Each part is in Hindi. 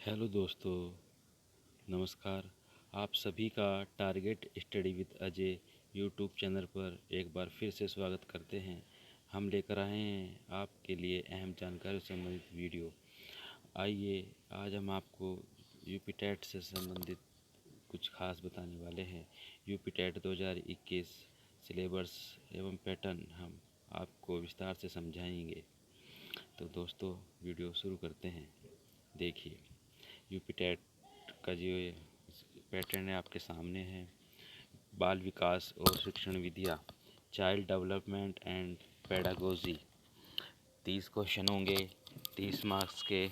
हेलो दोस्तों, नमस्कार। आप सभी का target study with Ajay YouTube channel पर एक बार फिर से स्वागत करते हैं। हम लेकर आए हैं आपके लिए अहम जानकारी से संबंधित वीडियो। आइए आज हम आपको यूपी टेट से संबंधित कुछ खास बताने वाले हैं। यूपी टेट 2021 सिलेबस एवं पैटर्न हम आपको विस्तार से समझाएंगे। तो दोस्तों वीडियो शुरू करते हैं। देखिए, यूपी टेट का जो पैटर्न है आपके सामने है। बाल विकास और शिक्षण विधियाँ, child development and pedagogy. 30 question होंगे, 30 मार्क्स के।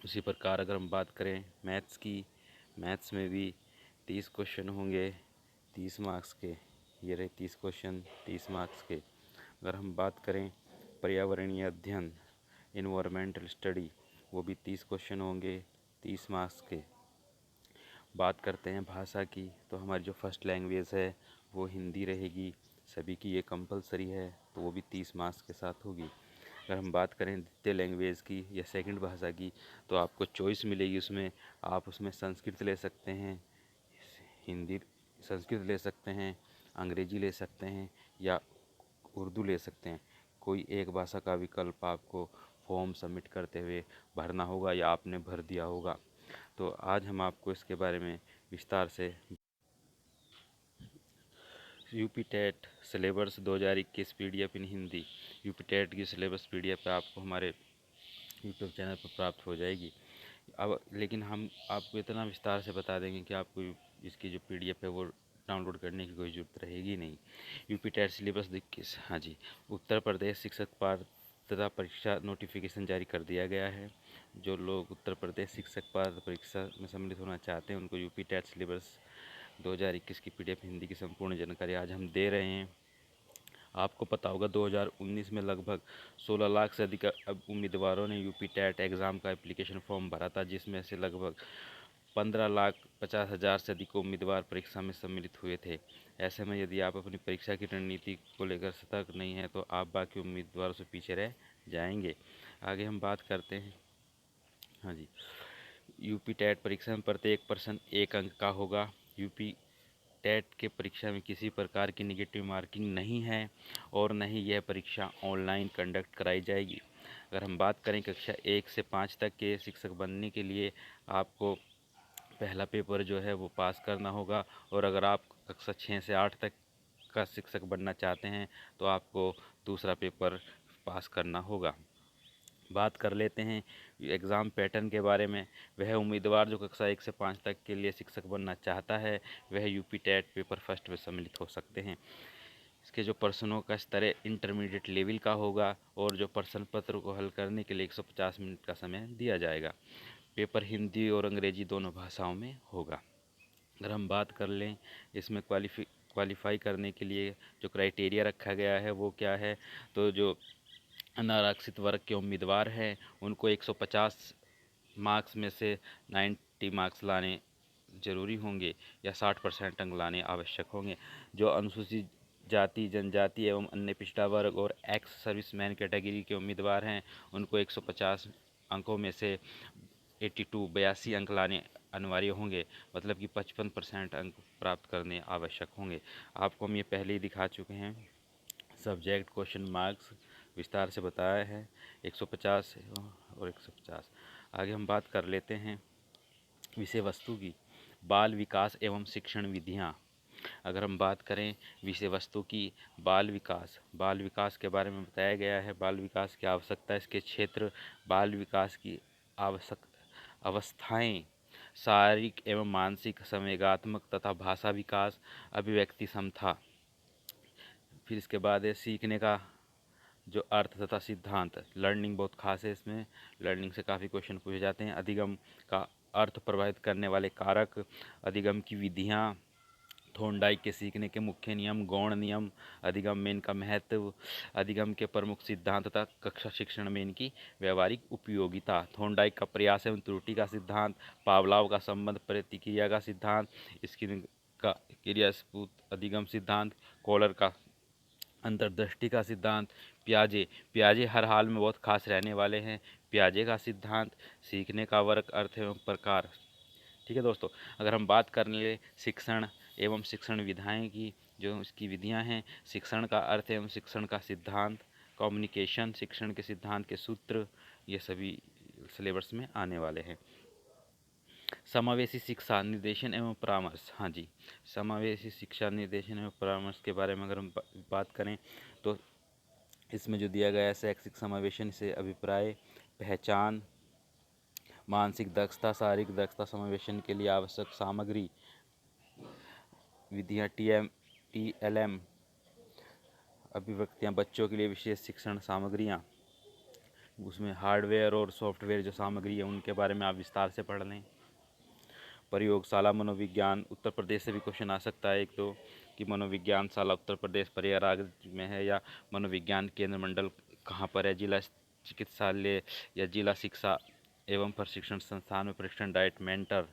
उसी प्रकार अगर हम बात करें मैथ्स की, मैथ्स में भी 30 क्वेश्चन होंगे, 30 मार्क्स के। ये रहे 30 क्वेश्चन 30 मार्क्स के। अगर हम बात करें पर्यावरणीय अध्ययन, इन्वायरमेंटल स्टडी, वो भी 30 क्वेश्चन होंगे, 30 मार्क्स के। बात करते हैं भाषा की, तो हमारी जो फर्स्ट लैंग्वेज है वो हिंदी रहेगी। सभी की ये कंपलसरी है, तो वो भी 30 मार्क्स के साथ होगी। अगर हम बात करें द्वितीय लैंग्वेज की या सेकंड भाषा की, तो आपको चॉइस मिलेगी उसमें। आप उसमें संस्कृत ले सकते हैं, हिंदी संस्कृत ले सकते हैं, अंग्रेजी ले सकते हैं या उर्दू ले सकते हैं। कोई एक भाषा का विकल्प आपको फॉर्म सबमिट करते हुए भरना होगा या आपने भर दिया होगा। तो आज हम आपको इसके बारे में विस्तार से यूपी टेट सिलेबस 2021 पीडीएफ इन हिंदी। यूपी टेट की सिलेबस पीडीएफ आपको हमारे यूट्यूब चैनल पर प्राप्त हो जाएगी। अब लेकिन हम आपको इतना विस्तार से बता देंगे कि आपको इसकी जो पीडीएफ है वो डाउनलोड करने की कोई ज़रूरत रहेगी नहीं। यूपी टेट सिलेबस 21, हाँ जी, उत्तर प्रदेश शिक्षक पात्रता परीक्षा नोटिफिकेशन जारी कर दिया गया है। जो लोग उत्तर प्रदेश शिक्षक पात्रता परीक्षा में सम्मिलित होना चाहते हैं उनको यूपी टेट सिलेबस 2021 की पीडीएफ हिंदी की संपूर्ण जानकारी आज हम दे रहे हैं। आपको पता होगा 2019 में लगभग 16 लाख से अधिक उम्मीदवारों ने यूपी टेट एग्ज़ाम का एप्लीकेशन फॉर्म भरा था, जिसमें से लगभग 15,50,000 से अधिक उम्मीदवार परीक्षा में सम्मिलित हुए थे। ऐसे में यदि आप अपनी परीक्षा की रणनीति को लेकर सतर्क नहीं हैं तो आप बाकी उम्मीदवारों से पीछे रह जाएंगे। आगे हम बात करते हैं। हाँ जी, यूपी टेट परीक्षा में प्रत्येक प्रश्न 1 अंक का होगा। यूपी टेट के परीक्षा में किसी प्रकार की निगेटिव मार्किंग नहीं है और न ही यह परीक्षा ऑनलाइन कंडक्ट कराई जाएगी। अगर हम बात करें कक्षा 1 से 5 तक के शिक्षक बनने के लिए आपको पहला पेपर जो है वो पास करना होगा, और अगर आप कक्षा 6 से 8 तक का शिक्षक बनना चाहते हैं तो आपको दूसरा पेपर पास करना होगा। बात कर लेते हैं एग्ज़ाम पैटर्न के बारे में। वह उम्मीदवार जो कक्षा 1 से 5 तक के लिए शिक्षक बनना चाहता है वह यूपी टेट पेपर फर्स्ट में सम्मिलित हो सकते हैं। इसके जो प्रश्नों का स्तर है इंटरमीडिएट लेवल का होगा, और जो प्रश्न पत्र को हल करने के लिए 150 मिनट का समय दिया जाएगा। पेपर हिंदी और अंग्रेजी दोनों भाषाओं में होगा। अगर हम बात कर लें इसमें क्वालिफाई करने के लिए जो क्राइटेरिया रखा गया है वो क्या है, तो जो अनारक्षित वर्ग के उम्मीदवार हैं उनको 150 मार्क्स में से 90 मार्क्स लाने जरूरी होंगे या 60% अंक लाने आवश्यक होंगे। जो अनुसूचित जाति, जनजाति एवं अन्य पिछड़ा वर्ग और एक्स सर्विसमैन कैटेगरी के उम्मीदवार हैं उनको 150 अंकों में से 82 अंक लाने अनिवार्य होंगे, मतलब कि 55% अंक प्राप्त करने आवश्यक होंगे। आपको हम ये पहले ही दिखा चुके हैं। सब्जेक्ट क्वेश्चन मार्क्स विस्तार से बताया है, 150 और 150। आगे हम बात कर लेते हैं विषय वस्तु की। बाल विकास एवं शिक्षण विधियाँ। अगर हम बात करें विषय वस्तु की, बाल विकास के बारे में बताया गया है। बाल विकास की आवश्यकता, इसके क्षेत्र, बाल विकास की आवश्यक अवस्थाएं, शारीरिक एवं मानसिक, संवेगात्मक तथा भाषा विकास, अभिव्यक्ति क्षमता। फिर इसके बाद है सीखने का जो अर्थ तथा सिद्धांत। लर्निंग बहुत खास है, इसमें लर्निंग से काफ़ी क्वेश्चन पूछे जाते हैं। अधिगम का अर्थ प्रभावित करने वाले कारक, अधिगम की विधियाँ, थॉर्नडाइक के सीखने के मुख्य नियम, गौण नियम, अधिगम में इनका महत्व, अधिगम के प्रमुख सिद्धांत तथा कक्षा शिक्षण में इनकी व्यावहारिक उपयोगिता, थॉर्नडाइक का प्रयास एवं त्रुटि का सिद्धांत, पावलाव का संबंध प्रतिक्रिया का सिद्धांत, स्किनर का क्रियास्फूर्त अधिगम सिद्धांत, कॉलर का अंतर्दृष्टि का सिद्धांत, प्याजे हर हाल में बहुत खास रहने वाले हैं। पियाजे का सिद्धांत, सीखने का वर्ग, अर्थ एवं प्रकार। ठीक है दोस्तों, अगर हम बात कर ले शिक्षण एवं शिक्षण विधाएं की, जो इसकी विधियां हैं, शिक्षण का अर्थ एवं शिक्षण का सिद्धांत, कम्युनिकेशन, शिक्षण के सिद्धांत के सूत्र, ये सभी सिलेबस में आने वाले हैं। समावेशी शिक्षा निर्देशन एवं परामर्श, हाँ जी, समावेशी शिक्षा निर्देशन एवं परामर्श के बारे में अगर हम बात करें तो इसमें जो दिया गया है, शैक्षिक समावेशन से अभिप्राय, पहचान, मानसिक दक्षता, शारीरिक दक्षता समावेशन के लिए आवश्यक सामग्री, विधियाँ, TLM अभिव्यक्तियाँ, बच्चों के लिए विशेष शिक्षण सामग्रियाँ, उसमें हार्डवेयर और सॉफ्टवेयर जो सामग्री है उनके बारे में आप विस्तार से पढ़ लें। प्रयोगशाला मनोविज्ञान, उत्तर प्रदेश से भी क्वेश्चन आ सकता है एक तो, कि मनोविज्ञान शाला उत्तर प्रदेश प्रयागराज में है या मनोविज्ञान केंद्र मंडल कहाँ पर है, जिला चिकित्सालय या जिला शिक्षा एवं प्रशिक्षण संस्थान में प्रशिक्षण डाइट मेंटर,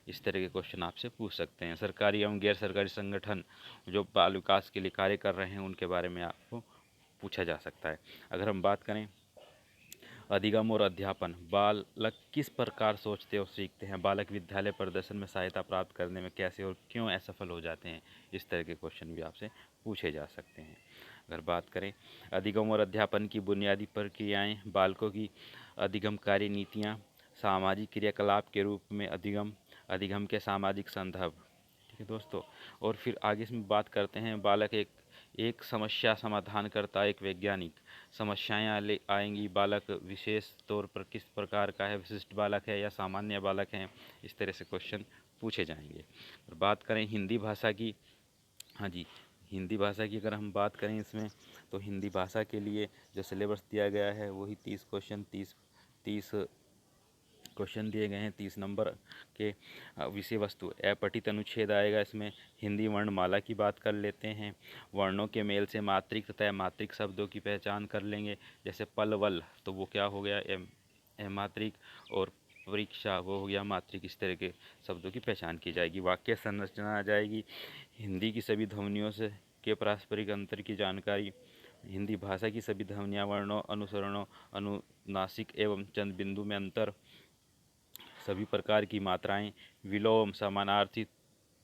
इस तरह के क्वेश्चन आपसे पूछ सकते हैं। सरकारी एवं गैर सरकारी संगठन जो बाल विकास के लिए कार्य कर रहे हैं उनके बारे में आपको पूछा जा सकता है। अगर हम बात करें अधिगम और अध्यापन, बालक किस प्रकार सोचते और सीखते हैं, बालक विद्यालय प्रदर्शन में सहायता प्राप्त करने में कैसे और क्यों असफल हो जाते हैं, इस तरह के क्वेश्चन भी आपसे पूछे जा सकते हैं। अगर बात करें अधिगम और अध्यापन की बुनियादी प्रक्रियाएं, बालकों की अधिगमकारी नीतियां, सामाजिक क्रियाकलाप के रूप में अधिगम, अधिगम के सामाजिक संदर्भ। ठीक है दोस्तों, और फिर आगे इसमें बात करते हैं बालक एक समस्या समाधान करता, एक वैज्ञानिक, समस्याएं ले आएंगी, बालक विशेष तौर पर किस प्रकार का है, विशिष्ट बालक है या सामान्य बालक है, इस तरह से क्वेश्चन पूछे जाएंगे। और बात करें हिंदी भाषा की, हाँ जी, हिंदी भाषा की अगर हम बात करें इसमें, तो हिंदी भाषा के लिए जो सिलेबस दिया गया है वही 30 क्वेश्चन, 30 क्वेश्चन दिए गए हैं, 30 नंबर के। विषय वस्तु अपठित अनुच्छेद आएगा इसमें। हिंदी वर्णमाला की बात कर लेते हैं, वर्णों के मेल से मात्रिक तथा अमात्रिक शब्दों की पहचान कर लेंगे, जैसे पल वल तो वो क्या हो गया, अमात्रिक, और परीक्षा वो हो गया मात्रिक, इस तरह के शब्दों की पहचान की जाएगी। वाक्य संरचना आ जाएगी, हिंदी की सभी ध्वनियों से के पारस्परिक अंतर की जानकारी, हिंदी भाषा की सभी ध्वनियाँ, वर्णों, अनुसरणों, अनुनासिक एवं चंद बिंदु में अंतर, सभी प्रकार की मात्राएं, विलोम, समानार्थी,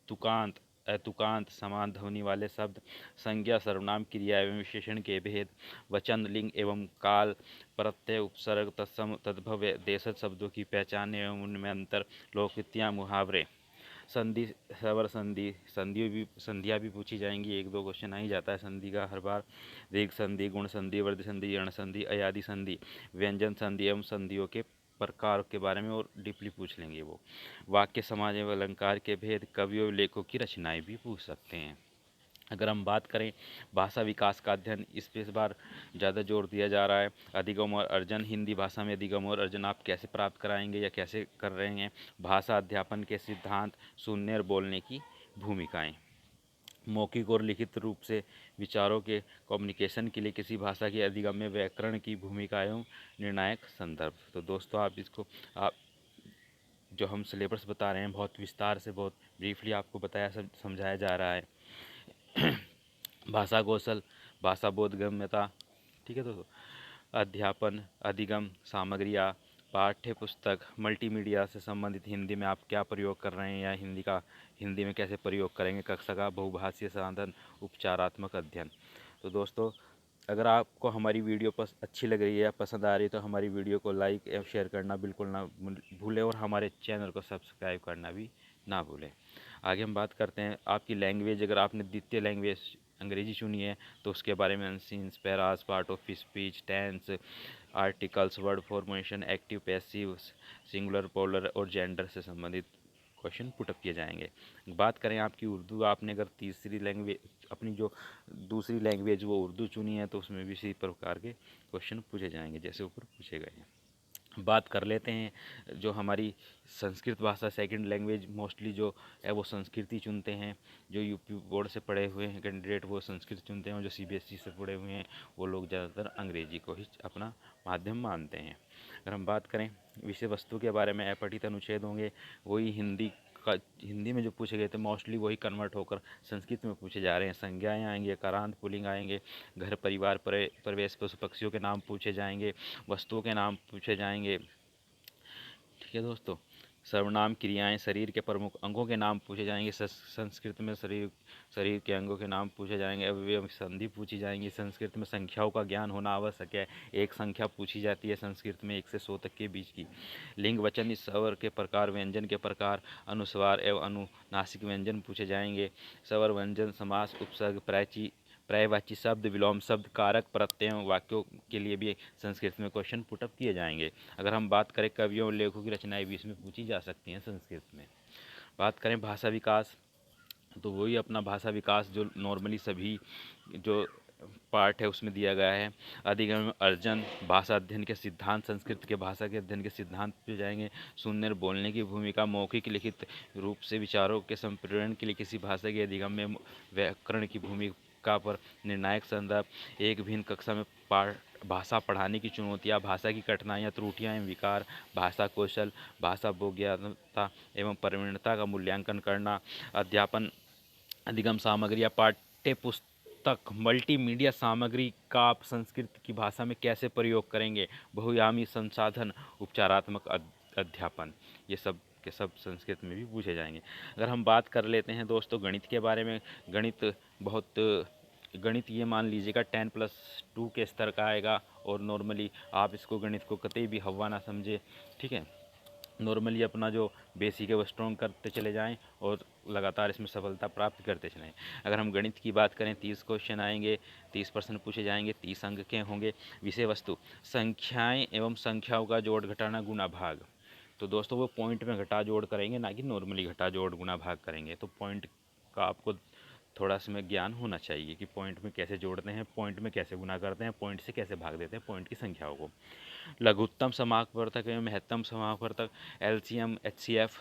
तुकांत, अतुकांत, समान ध्वनि वाले शब्द, संज्ञा, सर्वनाम, क्रिया एवं विशेषण के भेद, वचन, लिंग एवं काल, प्रत्यय, उपसर्ग, तत्सम, तद्भव, देशज शब्दों की पहचान एवं उनमें अंतर, लोकोक्तियाँ, मुहावरे, संधि, सवर संधि, संधियाँ भी पूछी जाएंगी, एक दो क्वेश्चन आ ही जाता है संधि का हर बार। दीर्घ संधि, गुण संधि, वर्ध संधि, यण संधि, अयादि संधि, व्यंजन संधि एवं संधियों के प्रकार के बारे में और डीपली पूछ लेंगे वो। वाक्य, समाज एवं अलंकार के भेद, कवियों लेखकों की रचनाएं भी पूछ सकते हैं। अगर हम बात करें भाषा विकास का अध्ययन, इस पर इस बार ज़्यादा जोर दिया जा रहा है। अधिगम और अर्जन, हिंदी भाषा में अधिगम और अर्जन आप कैसे प्राप्त कराएंगे या कैसे कर रहे हैं, भाषा अध्यापन के सिद्धांत, सुनने और बोलने की भूमिकाएं, मौखिक और लिखित रूप से विचारों के कम्युनिकेशन के लिए किसी भाषा के अधिगम में व्याकरण की भूमिका एवं निर्णायक संदर्भ। तो दोस्तों आप इसको, आप जो हम सिलेबस बता रहे हैं बहुत विस्तार से, बहुत ब्रीफली आपको बताया, समझाया जा रहा है। भाषा कौशल, भाषा बोधगम्यता, ठीक है दोस्तों, अध्यापन, अधिगम, सामग्रियाँ, पाठ्य पुस्तक, मल्टीमीडिया से संबंधित, हिंदी में आप क्या प्रयोग कर रहे हैं या हिंदी में कैसे प्रयोग करेंगे, कक्षा का बहुभाषीय साधन, उपचारात्मक अध्ययन। तो दोस्तों अगर आपको हमारी वीडियो अच्छी लग रही है या पसंद आ रही है तो हमारी वीडियो को लाइक एवं शेयर करना बिल्कुल ना भूलें, और हमारे चैनल को सब्सक्राइब करना भी ना भूलें। आगे हम बात करते हैं आपकी लैंग्वेज, अगर आपने द्वितीय लैंग्वेज अंग्रेजी चुनी है तो उसके बारे में scenes, paras, part of speech, tense, articles, word formation, active, passive, singular, plural और जेंडर से संबंधित क्वेश्चन पुटअप किए जाएंगे। बात करें आपकी उर्दू, आपने अगर तीसरी लैंग्वेज, अपनी जो दूसरी लैंग्वेज वो उर्दू चुनी है तो उसमें भी इसी प्रकार के क्वेश्चन पूछे जाएंगे जैसे ऊपर पूछे गए हैं। बात कर लेते हैं जो हमारी संस्कृत भाषा सेकंड लैंग्वेज, मोस्टली जो है वो संस्कृत ही चुनते हैं। जो यूपी बोर्ड से पढ़े हुए हैं कैंडिडेट वो संस्कृत चुनते हैं, और जो सीबीएसई से पढ़े हुए हैं वो लोग ज़्यादातर अंग्रेजी को ही अपना माध्यम मानते हैं। अगर हम बात करें विषय वस्तु के बारे में, अपठित अनुच्छेद होंगे, वही हिंदी हिंदी में जो पूछे गए थे मोस्टली वही कन्वर्ट होकर संस्कृत में पूछे जा रहे हैं। संज्ञाएँ आएंगे, कारांत पुल्लिंग आएंगे, घर परिवार प्रवेश, पशु पक्षियों के नाम पूछे जाएंगे, वस्तुओं के नाम पूछे जाएंगे। ठीक है दोस्तों, सर्वनाम क्रियाएं, शरीर के प्रमुख अंगों के नाम पूछे जाएंगे। संस्कृत में शरीर के अंगों के नाम पूछे जाएंगे। अवयव संधि पूछी जाएंगी। संस्कृत में संख्याओं का ज्ञान होना आवश्यक है। एक संख्या पूछी जाती है संस्कृत में 1 से 100 तक के बीच की। लिंग वचन स्वर के प्रकार, व्यंजन के प्रकार, अनुस्वार एवं अनुनासिक व्यंजन पूछे जाएंगे। स्वर, व्यंजन, समास, उपसर्ग, पर्यायवाची शब्द, विलोम शब्द, कारक, प्रत्यय, वाक्यों के लिए भी संस्कृत में क्वेश्चन पुटअप किए जाएंगे। अगर हम बात करें कवियों और लेखकों की रचनाएं भी इसमें पूछी जा सकती हैं संस्कृत में। बात करें भाषा विकास, तो वही अपना भाषा विकास जो नॉर्मली सभी जो पार्ट है उसमें दिया गया है। अधिगम, अर्जन, भाषा अध्ययन के सिद्धांत, संस्कृत के भाषा के अध्ययन के सिद्धांत पे जाएंगे। सुनने और बोलने की भूमिका, मौखिक लिखित रूप से विचारों के संप्रेरण के लिए किसी भाषा के अधिगम में व्याकरण की भूमिका पर निर्णायक संदर्भ, एक भिन्न कक्षा में भाषा पढ़ाने की चुनौतियाँ, भाषा की कठिनाइयाँ, त्रुटियाँ एवं विकार, भाषा कौशल, भाषा बोधगम्यता एवं प्रवीणता का मूल्यांकन करना, अध्यापन, अधिगम सामग्री या पाठ्य पुस्तक, मल्टीमीडिया सामग्री का आप संस्कृत की भाषा में कैसे प्रयोग करेंगे, बहुआयामी संसाधन, उपचारात्मक अध्यापन, ये सब के सब संस्कृत में भी पूछे जाएंगे। अगर हम बात कर लेते हैं दोस्तों गणित के बारे में, गणित ये मान लीजिएगा 10+2 के स्तर का आएगा और नॉर्मली आप इसको गणित को कतई भी हवा ना समझे। ठीक है, नॉर्मली अपना जो बेसिक है वो स्ट्रॉन्ग करते चले जाएं और लगातार इसमें सफलता प्राप्त करते चलें। अगर हम गणित की बात करें 30 क्वेश्चन आएंगे, 30 प्रश्न पूछे जाएंगे, 30 अंक के होंगे। विषय वस्तु, संख्याएं एवं संख्याओं का जोड़ घटाना गुणा भाग। तो दोस्तों वो पॉइंट में घटा जोड़ करेंगे, ना कि नॉर्मली घटा जोड़ गुणा भाग करेंगे। तो पॉइंट का आपको थोड़ा सा में ज्ञान होना चाहिए कि पॉइंट में कैसे जोड़ते हैं, पॉइंट में कैसे गुना करते हैं, पॉइंट से कैसे भाग देते हैं पॉइंट की संख्याओं को। लघुत्तम समापवर्तक एवं महत्तम समापवर्तक, एलसीएम, एचसीएफ,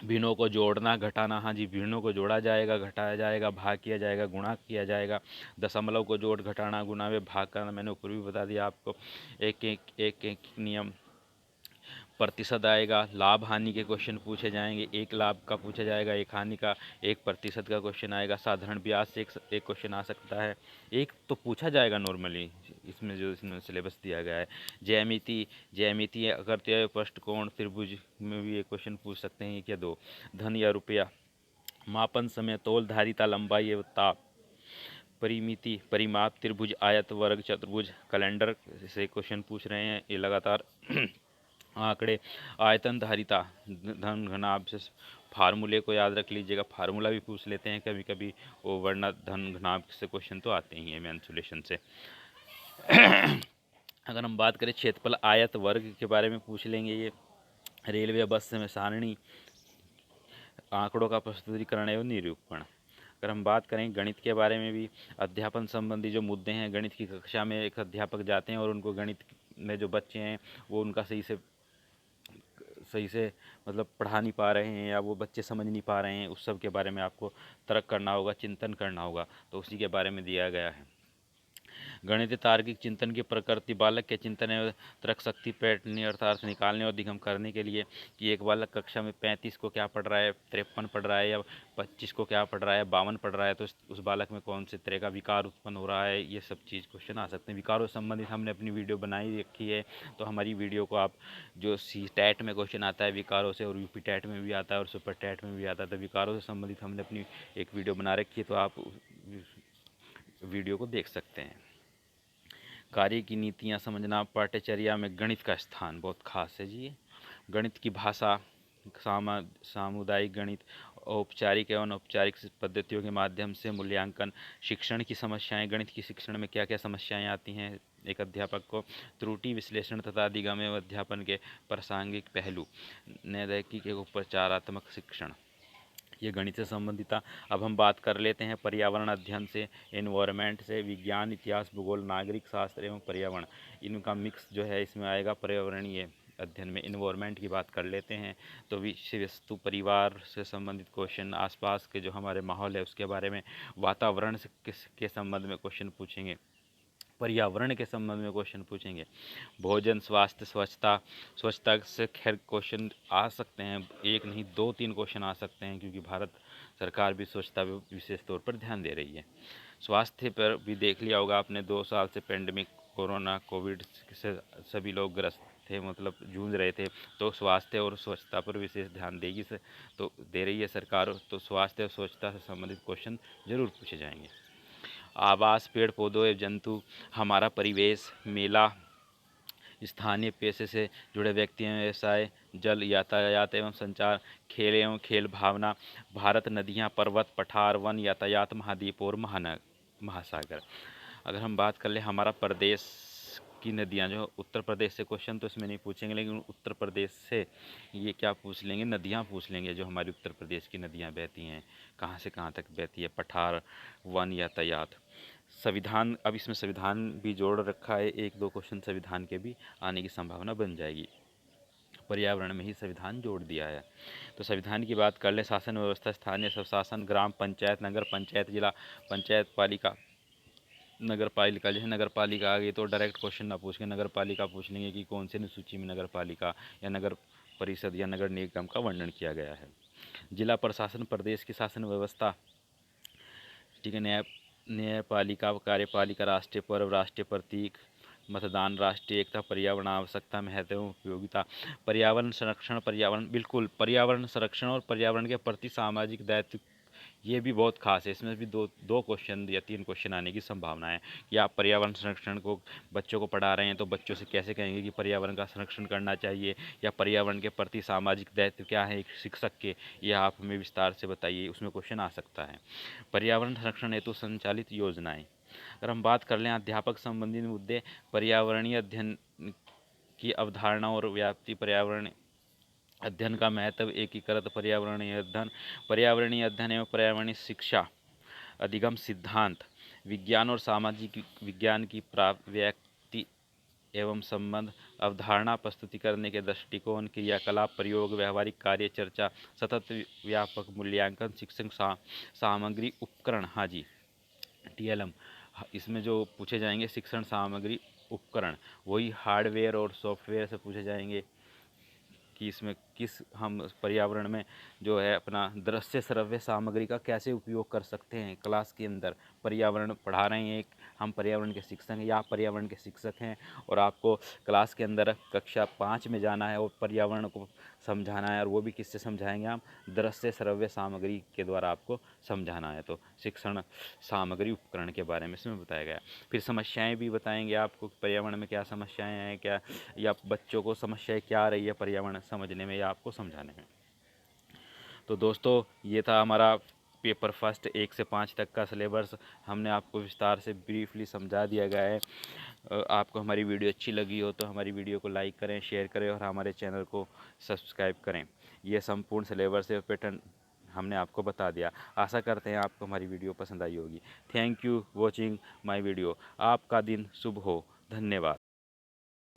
भिन्नों को जोड़ना घटाना, हाँ जी भिन्नों को जोड़ा जाएगा, घटाया जाएगा, भाग किया जाएगा, गुणा किया जाएगा। दशमलव को जोड़ घटाना, गुणा में भाग करना, मैंने ऊपर भी बता दिया आपको। एक नियम। प्रतिशत आएगा, लाभ हानि के क्वेश्चन पूछे जाएंगे, एक लाभ का पूछा जाएगा, एक हानि का, 1% का क्वेश्चन आएगा। साधारण ब्याज से एक क्वेश्चन आ सकता है, एक तो पूछा जाएगा नॉर्मली इसमें जो इसमें सिलेबस दिया गया है। ज्यामिति अकर पृष्ठकोण त्रिभुज में भी एक क्वेश्चन पूछ सकते हैं, क्या दो। धन या रुपया, मापन समय, तौल, धारिता, लंबाई एवं ताप, परिमिति, परिमाप, त्रिभुज, आयत, वर्ग, चतुर्भुज, कैलेंडर से क्वेश्चन पूछ रहे हैं ये लगातार। आंकड़े, आयतन, धारिता, धन घनाभ से फार्मूले को याद रख लीजिएगा, फार्मूला भी पूछ लेते हैं कभी कभी, वो वरना धन घनाभ से क्वेश्चन तो आते ही हैं मेंसुलेशन से। अगर हम बात करें क्षेत्रफल, आयत, वर्ग के बारे में पूछ लेंगे ये। रेलवे बस में सारणी, आंकड़ों का प्रस्तुतिकरण एवं निरूपण। अगर हम बात करें गणित के बारे में भी, अध्यापन संबंधी जो मुद्दे हैं, गणित की कक्षा में एक अध्यापक जाते हैं और उनको गणित में जो बच्चे हैं वो उनका सही से मतलब पढ़ा नहीं पा रहे हैं या वो बच्चे समझ नहीं पा रहे हैं, उस सब के बारे में आपको तर्क करना होगा, चिंतन करना होगा, तो उसी के बारे में दिया गया है। गणित तार्किक चिंतन की प्रकृति, बालक के चिंतन एवं तर्क शक्ति पैटर्न अर्थात निकालने और अधिगम करने के लिए कि एक बालक कक्षा में 35 को क्या पढ़ रहा है, 53 पढ़ रहा है या 25 को क्या पढ़ रहा है, 52 पढ़ रहा है, तो उस बालक में कौन से तरह का विकार उत्पन्न हो रहा है, ये सब चीज़ क्वेश्चन आ सकते हैं। विकारों से संबंधित हमने अपनी वीडियो बनाई रखी है, तो हमारी वीडियो को आप जो सी-टैट में क्वेश्चन आता है विकारों से और यूपी-टैट में भी आता है और सुपर-टैट में भी आता है, तो विकारों से संबंधित हमने अपनी एक वीडियो बना रखी है, तो आप वीडियो को देख सकते हैं। कार्य की नीतियाँ समझना, पाठ्यचर्या में गणित का स्थान बहुत खास है जी। गणित की भाषा, सामुदायिक गणित, औपचारिक एवं अनौपचारिक पद्धतियों के माध्यम से मूल्यांकन, शिक्षण की समस्याएं, गणित की शिक्षण में क्या क्या समस्याएं आती हैं एक अध्यापक को, त्रुटि विश्लेषण तथा अधिगम एवं अध्यापन के प्रासंगिक पहलू, नैतिक एवं उपचारात्मक शिक्षण, ये गणित से संबंधित था। अब हम बात कर लेते हैं पर्यावरण अध्ययन से, एनवायरनमेंट से, विज्ञान, इतिहास, भूगोल, नागरिक शास्त्र एवं पर्यावरण, इनका मिक्स जो है इसमें आएगा। पर्यावरणीय अध्ययन में एनवायरनमेंट की बात कर लेते हैं, तो विषय वस्तु, परिवार से संबंधित क्वेश्चन, आसपास के जो हमारे माहौल है उसके बारे में, वातावरण से के संबंध में क्वेश्चन पूछेंगे। पर्यावरण के संबंध में क्वेश्चन पूछेंगे। भोजन, स्वास्थ्य, स्वच्छता, स्वच्छता से खैर क्वेश्चन आ सकते हैं, एक नहीं 2-3 क्वेश्चन आ सकते हैं, क्योंकि भारत सरकार भी स्वच्छता पे विशेष तौर पर ध्यान दे रही है। स्वास्थ्य पर भी देख लिया होगा आपने, 2 साल से पेंडेमिक कोरोना कोविड से सभी लोग ग्रस्त थे, मतलब जूझ रहे थे, तो स्वास्थ्य और स्वच्छता पर विशेष ध्यान देगी से तो दे रही है सरकार, तो स्वास्थ्य और स्वच्छता से संबंधित क्वेश्चन जरूर पूछे जाएंगे। आवास, पेड़ पौधों एवं जंतु, हमारा परिवेश, मेला, स्थानीय पेशे से जुड़े व्यक्ति एवं व्यवसाय, जल, यातायात एवं संचार, खेल एवं खेल भावना, भारत, नदियाँ, पर्वत, पठार, वन, यातायात, महाद्वीप और महासागर। अगर हम बात कर ले हमारा प्रदेश की नदियाँ, जो उत्तर प्रदेश से क्वेश्चन तो इसमें नहीं पूछेंगे, लेकिन उत्तर प्रदेश से ये क्या पूछ लेंगे, नदियाँ पूछ लेंगे, जो हमारी उत्तर प्रदेश की नदियाँ बहती हैं, कहाँ से कहाँ तक बहती है, पठार, वन, यातायात। संविधान, अब इसमें संविधान भी जोड़ रखा है, 1-2 क्वेश्चन संविधान के भी आने की संभावना बन जाएगी, पर्यावरण में ही संविधान जोड़ दिया है। तो संविधान की बात कर ले, शासन व्यवस्था, स्थानीय स्वशासन, ग्राम पंचायत, नगर पंचायत, जिला पंचायत, पालिका, नगर पालिका। जैसे नगर पालिका आ गई तो डायरेक्ट क्वेश्चन ना पूछ के नगर पालिका पूछ लेंगे कि कौन से अनुसूची में नगर पालिका या नगर परिषद या नगर निगम का वर्णन किया गया है। जिला प्रशासन, प्रदेश की शासन व्यवस्था, ठीक है, न्यायपालिका, कार्यपालिका, राष्ट्रीय पर्व, राष्ट्रीय प्रतीक, मतदान, राष्ट्रीय एकता, पर्यावरण आवश्यकता, महत्व एवं उपयोगिता, पर्यावरण संरक्षण, पर्यावरण, बिल्कुल पर्यावरण संरक्षण और पर्यावरण के प्रति सामाजिक दायित्व, ये भी बहुत खास है, इसमें भी दो क्वेश्चन या 3 क्वेश्चन आने की संभावना है कि आप पर्यावरण संरक्षण को बच्चों को पढ़ा रहे हैं तो बच्चों से कैसे कहेंगे कि पर्यावरण का संरक्षण करना चाहिए, या पर्यावरण के प्रति सामाजिक दायित्व क्या है एक शिक्षक के, यह आप हमें विस्तार से बताइए, उसमें क्वेश्चन आ सकता है। पर्यावरण संरक्षण हेतु संचालित योजनाएं, अगर हम बात कर लें अध्यापक संबंधी मुद्दे, पर्यावरणीय अध्ययन की अवधारणा और व्याप्ति, पर्यावरण अध्ययन का महत्व, एकीकृत पर्यावरणीय अध्ययन, पर्यावरणीय अध्ययन एवं पर्यावरणीय शिक्षा, अधिगम सिद्धांत, विज्ञान और सामाजिक विज्ञान की व्याप्ति एवं संबंध, अवधारणा प्रस्तुति करने के दृष्टिकोण, क्रियाकलाप, प्रयोग, व्यावहारिक कार्य, चर्चा, सतत व्यापक मूल्यांकन, शिक्षण सामग्री, उपकरण, हाँ जी TLM, इसमें जो पूछे जाएंगे शिक्षण सामग्री उपकरण, वही हार्डवेयर और सॉफ्टवेयर से पूछे जाएंगे कि इसमें किस हम पर्यावरण में जो है अपना दृश्य श्रव्य सामग्री का कैसे उपयोग कर सकते हैं। क्लास के अंदर पर्यावरण पढ़ा रहे हैं, एक हम पर्यावरण के शिक्षक हैं या आप पर्यावरण के शिक्षक हैं और आपको क्लास के अंदर कक्षा 5 में जाना है और पर्यावरण को समझाना है, और वो भी किससे समझाएंगे हम, दृश्य श्रव्य सामग्री के द्वारा आपको समझाना है। तो शिक्षण सामग्री उपकरण के बारे में इसमें बताया गया। फिर समस्याएं भी बताएंगे आपको, पर्यावरण में क्या समस्याएं हैं, क्या या बच्चों को समस्याएं क्या आ रही है पर्यावरण समझने में या आपको समझाने में। तो दोस्तों ये था हमारा पेपर फर्स्ट 1 से 5 तक का सिलेबस, हमने आपको विस्तार से ब्रीफली समझा दिया गया है। आपको हमारी वीडियो अच्छी लगी हो तो हमारी वीडियो को लाइक करें, शेयर करें और हमारे चैनल को सब्सक्राइब करें। ये संपूर्ण सिलेबस से पैटर्न हमने आपको बता दिया। आशा करते हैं आपको हमारी वीडियो पसंद आई होगी। Thank you watching my video. आपका दिन शुभ हो। धन्यवाद।